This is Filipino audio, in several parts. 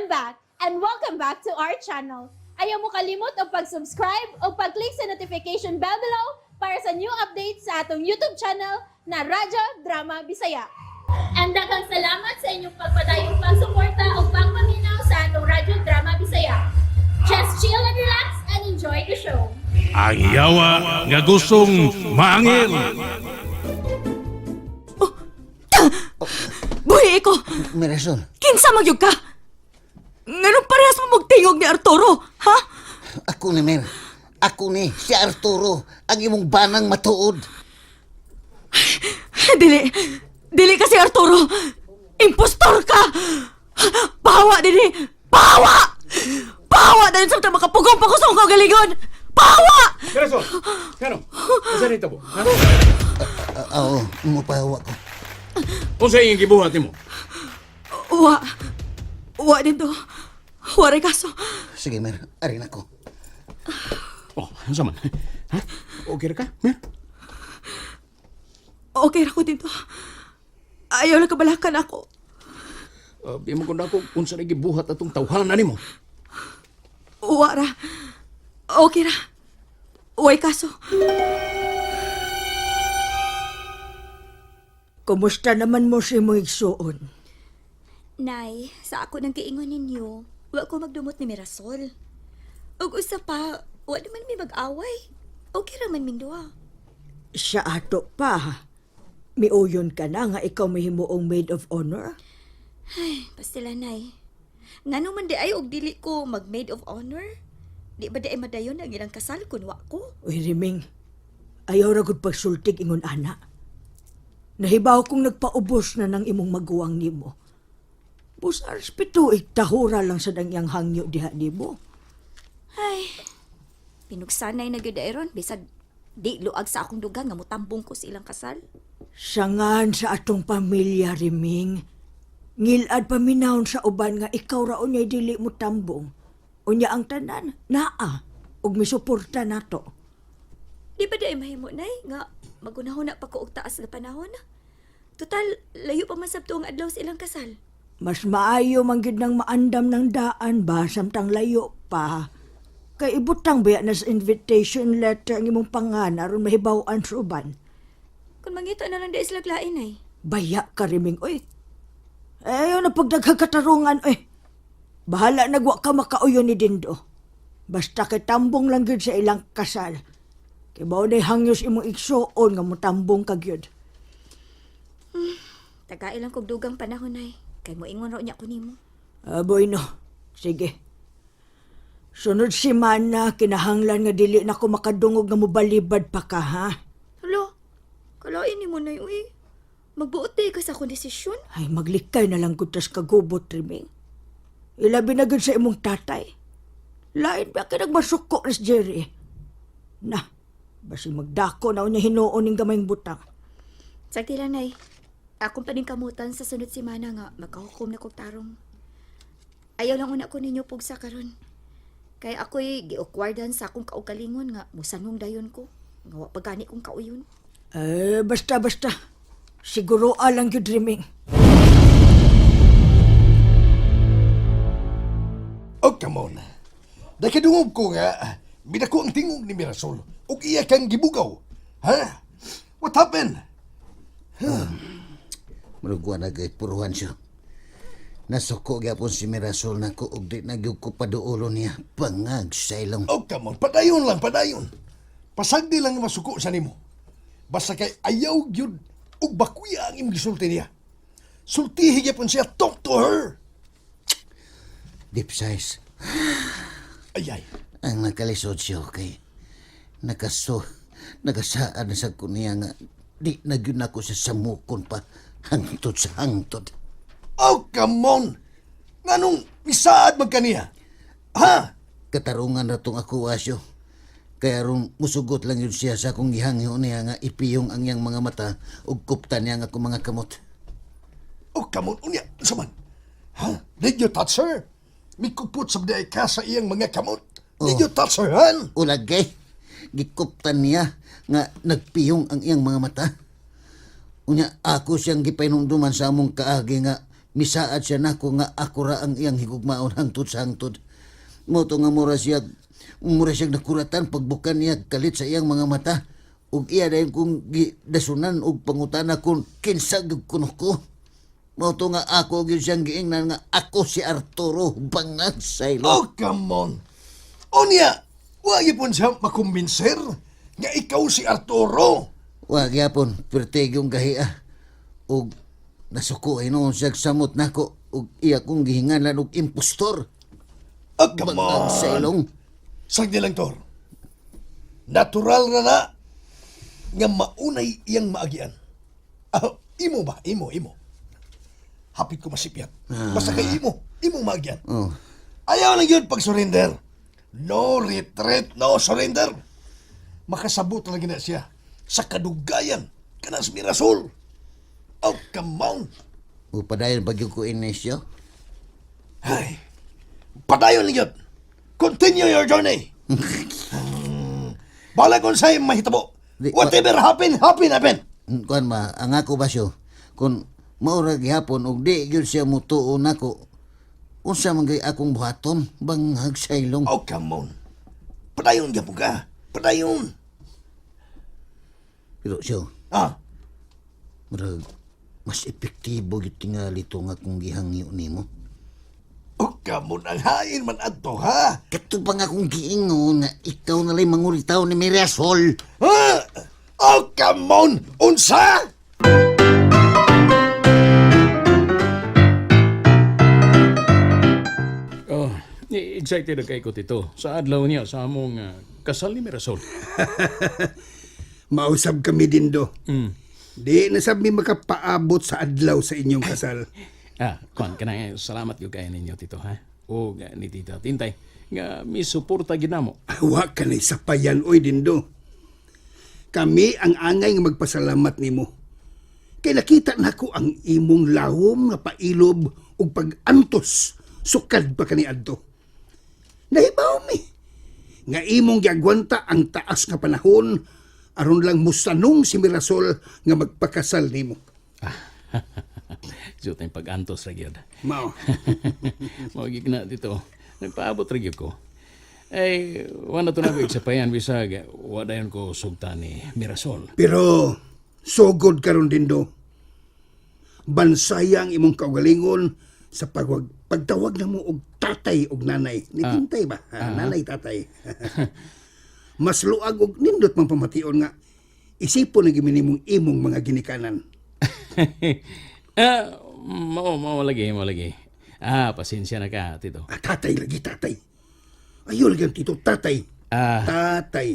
I'm back, and welcome back to our channel. Ayaw mo kalimot o pag-subscribe o pag-click sa notification bell below para sa new updates sa atong YouTube channel na Radyo Drama Bisaya. And daghang salamat sa inyong pagpadayong pagsuporta o pagpaminaw sa atong Radyo Drama Bisaya. Just chill and relax and enjoy the show. Ang yawa nga gustong maangil. Buhi ko! Mirasol, Kinsa magyug ka? Nganong parehas mo magtingog ni Arturo, ha? ako ni Mer. Ako ni si Arturo, ang imong banang matuod. Dili kasi Arturo! Impostor ka! Pawa din Pawa! Pawa din sa makapugong pa ko sa akong kagalingon! Pawa! Mirasol, kano? Asa nito mo? Ha? Oo, mupahawa ko. Unsa iyong gibuhat nimo? Wa dito. Wari kaso. Sige, Mer, arin ako. Oh, unsa man? Ha? Okay ra ka? Mer? Okay ra ko dito. Ayaw lang kabalakan ako. Di mo kung ako unsa na gibuhat atong tawhanan nimo. Wara. Okay ra. Way kaso. Kumusta naman mo si mong igsuon? Nay, sa ako nang giingon ninyo, wa ko magdumot ni Mirasol. Ug usa pa, wa naman mi mag-away. Okay ra man ming duha. Siya ato pa. Miuyon ka na nga ikaw mahimuong maid of honor? Ay, pastila nay. Ngano man di ay og dili ko mag-maid of honor? Di ba di ay madayon ang ilang kasal kun wa ko? Uy, Riming. Ayaw ra gud pagsultig ingon ana. Nahibaw kong nagpaubos na ng imong maguwang nimo. Busa respeto tahura lang sa dangyang hangyo diha nimo. Ay, pinugsanay na gyud ron bisag di luag sa akong dugang nga motambong ko sa ilang kasal. Sangan sa atong pamilya, Riming. Ngilad paminawon sa uban nga ikaw raon niya dili mo tambong. Unya ang tanan, naa, ug misuporta nato. Di ba di ay mahimo nay nga magunahon na pa ko og taas nga panahon? Total, layo pa man sabto ang adlaw sa ilang kasal. Mas maayo man gyud nang maandam ng daan ba samtang layo pa. Kay ibutang baya na sa invitation letter ang imong pangan aron mahibaw-an sa uban. Kung mangita na lang di sila lain ay. Baya ka, Riming, oy. Ayaw na pagdagkakatarungan, oy. Bahala nagwa ka makauyo ni Dindo. Basta kay tambong lang gyud sa ilang kasal. Kay bao day hangyos imong igsuon nga motambong ka gyud. Taga ilang kog dugang panahon ay. Kay mo ingon raw niya ko nimo. Aboy no. Sige. Sunod semana kinahanglan nga dili na ko makadungog nga mobalibad pa ka, ha? Hala, kalain ni mo na uy. Magbuot day ka sa akong desisyon. Ay, maglikay na lang kutas kagubot, Riming. Ilabi na gud sa imong tatay. Lain ba ka nagmasuko, Res Jerry? Na, basi magdako na unya hinuon ning gamayng butang. Sakti lang nay. Akong paningkamutan sa sunod semana nga makahukom na kog tarong. Ayaw lang una ko ninyo pugsa karon. Kay ako'y giukwardan sa akong kaugalingon nga musanong dayon ko. Nga wa pagani kong kauyon. Basta. Siguro alang yun, Riming. Oh, come on. Nakadungog ko nga, binako ang tingog ni Mirasol. O iya kang gibugaw. Ha? What happened? Marugwa na gay puruhan siya. Nasuko gyapon si Mirasol na ko ug di nagyug ko paduolo niya. Pangag sa ilong. Oh, come on. Padayon lang, padayon. Pasagdi lang nga masuko sa nimo. Basta kay ayaw gyud ug bakuya ang imong gisulti niya. Sultihi gyapon siya. Talk to her. Deep size. Ayay. Ang nakalisod siya kay nagasaan na sa kuniya nga di nagyun ako sa samukon pa hangtod sa hangtod. Oh, come on. Nganong isaad magkaniya? Ha? Katarungan na tong ako, Asyo. Kaya ron musugot lang yun siya sa akong gihangyo niya nga ipiyong ang iyang mga mata ug kuptan niya nga akong mga kamot. Oh, come on. Unya, saman. Ha? Did you touch her? Mikupot sa bday ka sa iyang mga kamot. Did you touch her, han? Ulagay, gikuptan niya nga nagpiyong ang iyang mga mata. Unya ako siyang gipainumduman sa among kaagi nga Misaad siya nako nga ako ra ang iyang higugmaon hangtod sa hangtod. Mo to nga mura siya nakuratan pagbukan niya kalit sa iyang mga mata. Ug iya dayon kung dasunan og pangutana kung kinsa gyud kuno ko. Mo to nga ako gyud siyang giingnan nga ako si Arturo bangag saylo. Oh, come on. Unya, wa gyapon siya makumbinser nga ikaw si Arturo. Wa gyapon pertegyong gahi ug nasuko ay noon siya samot nako ug iya kong gihingalan og impostor. Oh, come Bangag on. saylong. Sagdi lang, Tor. Natural na nga maunay iyang maagian. Imo ba? Imo. Hapit ko masipyat. Basta kay imo maagian. Oh. Ayaw lang yun pag-surrender. No retreat, no surrender. Makasabot lang na siya sa kadugayan kanas Mirasol. Oh, come on. Upadayon bagyo ko Inesyo. Ay, padayon lang yun. Continue your journey. Bala kung sa'yo mahitabo. Whatever happen. Kuan ba, ang ako basyo, kung maura gihapon ug di gyud siya mutuo nako, unsa man gay akong buhaton bangag saylong. Oh, come on. Padayon gyapon ka. Padayon. Pero siyo, murag mas epektibo gyud tingali to nga kung gihangyo nimo. Oh, come on. Ang hain man adto, ha? Kato pa nga akong giingon nga ikaw na lang manguritaw ni Mirasol. Ha? Oh, come on. Unsa? Oh, excited na kay ko tito. Sa adlaw niya sa among kasal ni Mirasol. Mausab kami din do. Mm. Di na sabi makapaabot sa adlaw sa inyong kasal. Kuan kanang salamat gyud kay ninyo tito ha. O ni Tita Tintay nga misuporta ginamo. Wa ka na sapayan oy dindo. Kami ang angay nga magpasalamat nimo. Kay nakita nako ang imong lahom nga pailob ug pag-antos sukad pa kaniadto. Nahibaw mi nga imong giagwanta ang taas nga panahon aron lang musanong si Mirasol nga magpakasal nimo. So tayong pag-antos ra gyud. Mao. Magig na dito. Nagpaabot ra gyud ko. Ay, wala to na ko iksapayan bisag wadayon ko sugta ni Mirasol. Pero sugod karon din do. Bansaya ang imong kaugalingon sa pagtawag na mo og tatay og nanay. Ni Tintay ba? Nanay tatay. Mas luag og nindot man pamation nga isipon na giminimong imong mga ginikanan. Mao lagi. Pasensya na ka, tito. Tatay lagi tatay. Ayo lagi ang tito tatay. Tatay.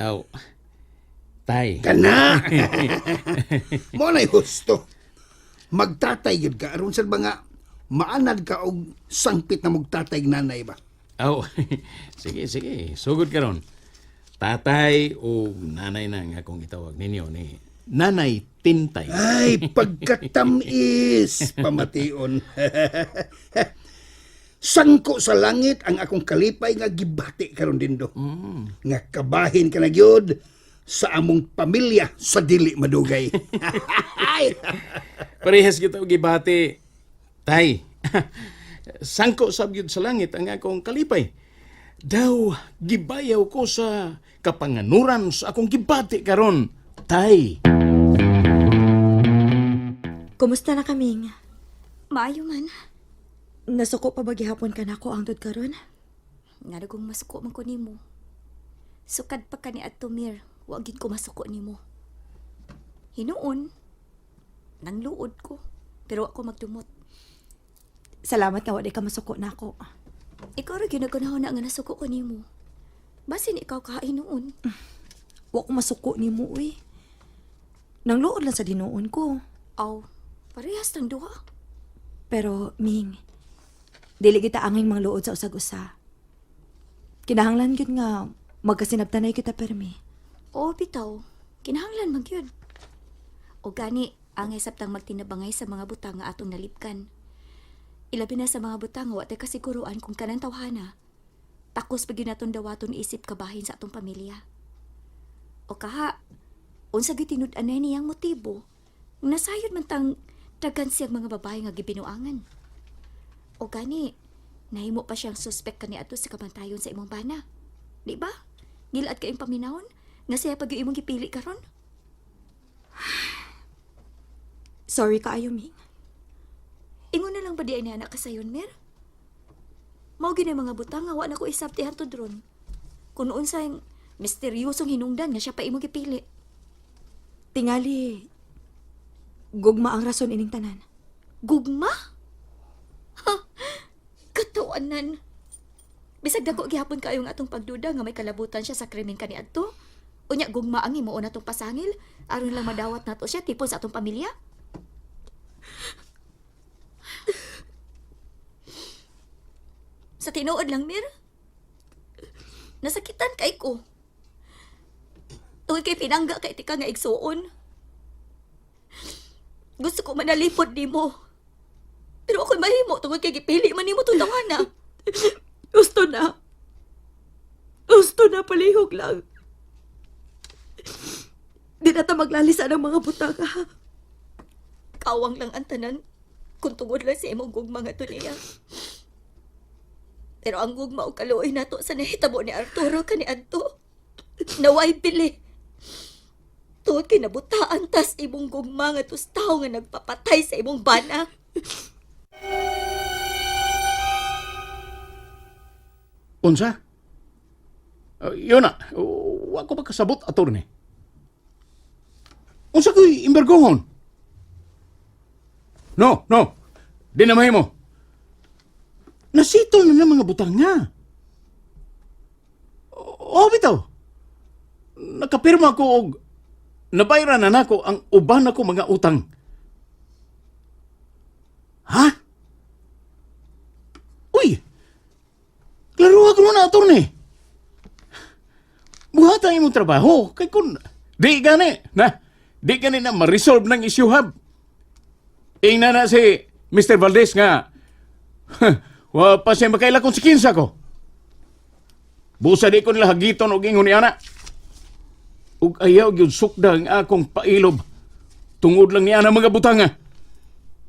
Aw. Tay. Kana. Mo na'y husto. Magtatay yun ka. Aron sa mga maanad ka og sangpit na magtatay nanay ba? Aw. Sige. Sugod ka ron. Tatay o nanay na nga akong itawag ninyo ni Nanay Tintay. Ay, pagkatamis, pamation. Sangko sa langit ang akong kalipay nga gibati karon din do. Nga kabahin ka na gyud sa among pamilya sa dili madugay. Parehas kita og gibati. Tay. Sangko sab gyud sa langit ang akong kalipay. Daw gibayaw ko sa kapanganuran sa akong gibati karon. Tay. Kumusta na kaming? Maayo man. Nasuko pa ba gihapon ka nako ang dud karon? Nga nagong masuko man ko nimo. Sukad pa ka ni Atomir, wagin ko masuko nimo. Hinuon, nangluod ko, pero ako magdumot. Salamat nga wa di ka masuko nako. Ikaw ra ginagunahon na nga nasuko ko nimo. Basin ikaw kahain noon. Wa ko masuko nimo uy. Nang luod lang sa dinuon ko. Aw, parehas ng duha. Pero Ming, dili kita anging mangluod sa usag-usa. Kinahanglan gyud nga magkasinabtanay kita permi. Oo, bitaw. Kinahanglan magyud. O gani, angay sabtang magtinabangay sa mga butang nga atong nalipkan. Ilabi na sa mga butang nga watay kasiguruan kung kanang tawhana. Takos pag naton dawaton isip kabahin sa atong pamilya. O kaha, unsa gyud tinud-anay niyang motibo. Nasayod man tang Dagan siyang mga babae nga gibinuangan. O gani, nahimo pa siyang suspek kaniadto sa kabantayon sa imong bana. Di ba? Gilaad kayong paminawon nga siya pag imong gipili karon. Sorry kaayo, Ming. Ingon na lang ba di ay ni anak ka sayon, Mir? Mao gini mga butang nga wa na ko isabtihan to dron. Kung noon sa misteryosong hinungdan nga siya pa imong gipili. Tingali, gugma ang rason ining tanan. Gugma? Ha? Katawanan. Bisag dako gihapon kayo nga atong pagduda nga may kalabutan siya sa krimeng kaniadto. Unya gugma ang imo na atong pasangil aron lang madawat nato siya tipon sa atong pamilya. Sa tinuod lang, Mir. Nasakitan kay ko. Tungod kay pinangga kay tika nga igsuon. Gusto ko manalipod nimo. Pero ako'y mahimo tungod kay gipili man nimo tong tawhana. Gusto na. Gusto na, palihog lang. Di na ta maglalisa ng mga butaka. Kawang lang ang tanan kung tungod lang sa imong gugma nga to niya. Pero ang gugma o kaluoy nato sa nahitabo ni Arturo kaniadto. Naway bili. Tuod kay nabutaan tas imong gugma nga tustaw nga nagpapatay sa imong bana. Unsa? Yun na, wa ko makasabot, attorney. Unsa ko'y imbergohon? No, di na mahimo. Nasito na ng mga butang nga. O, bitaw. Nakapirma ko og nabayran na nako ang uban ako mga utang. Ha? Uy! Klaro ako na, attorney. Buhatan imong trabaho. Kay kun di gani na ma-resolve ng isyuhab. Ingna na si Mr. Valdez nga wa pa siya makailakon si kinsa ko. Busa di ko nila hagiton og ingon ni ana. Ug ayaw gyud sukda ang akong pailob. Tungod lang ni ana mga butanga.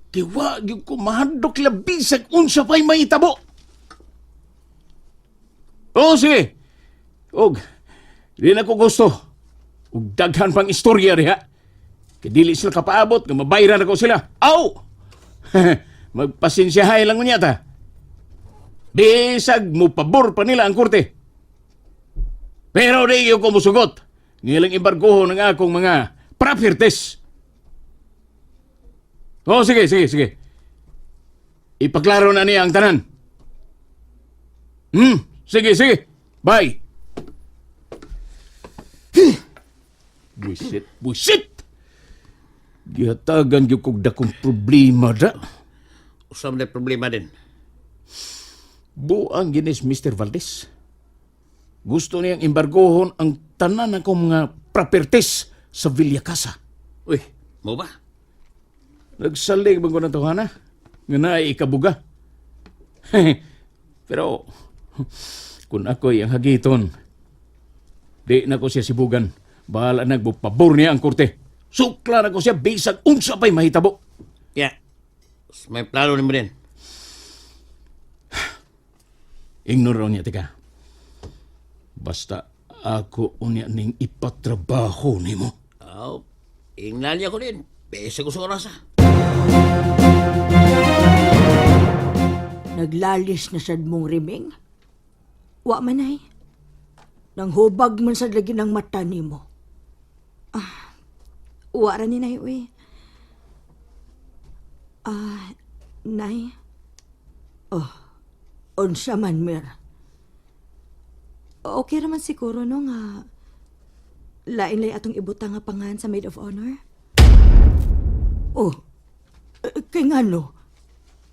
Kiwa gyud ko mahadlok labisag unsa pa'y mahitabo. O sige. Og di na ko gusto. Ug daghan pang istorya diha. Kay dili sila kapaabot nga mabayran ako sila. Aw! Magpasensyahay lang niya ta. Bisag mo pabor pa nila ang korte. Pero di ko musugot. Ngilang imbargoho ng akong mga properties. Oh, sige. Ipaklaro na niya ang tanan. Sige. Bye. Buisit. Gihatagan yung kong dakong problema da. Usam na problema din. Buang ginis Mr. Valdez. Gusto niyang imbargohon ang tanan ng kong mga properties sa Villa Casa. Uy, mo ba? Nagsalig bang ko na tohana? Nga na ikabuga. Pero, kung ako'y ang hagiton, di na ko siya sibugan. Bahala nagbupabor niya ang korte. Sukla na ko siya bisag unsa pa'y mahitabo. Yeah. May plano mo din. Ignoro niya, tika. Basta ako unya ning ipatrabaho nimo. Oh, ingnan niya ko din. Pesa ko sa orasa. Naglalis na sad mong riming. Wa man ay. Nang hubag man sad lagi ng mata nimo. Wa ra ni nay, uy. Nay. Unsa man, Mir? Okay raman siguro no nga lain-lay atong ibutang nga pangan sa maid of honor. Kay ngano?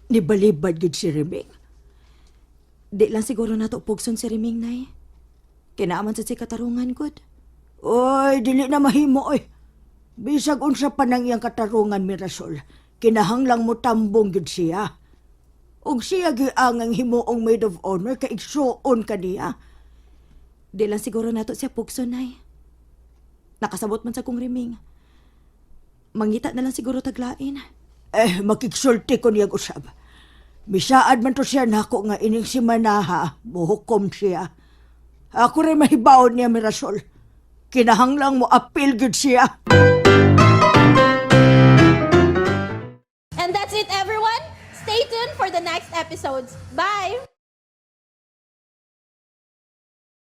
Nibalibad gid si Riming. Di lang siguro nato pugson si Riming, nay. Kinaaman sa si katarungan, good. Oy, dili na mahimo, oy. Bisag unsa pa nang iyang katarungan, Mirasol. Kinahanglang mo tambong gid siya. Og siya giangang himuong maid of honor kay igsuon ka niya. Di lang siguro nato siya pugson, nay. Nakasabot man sa kong Riming. Mangita na lang siguro taglain. makiksulti ko niyang usab. Misaad man to siya nako nga ining si Manaha, muhukom siya. Ako rin mahibaon niya, Mirasol. Kinahanglang mo appeal gud siya. And that's it, everyone. Stay tuned for the next episodes. Bye!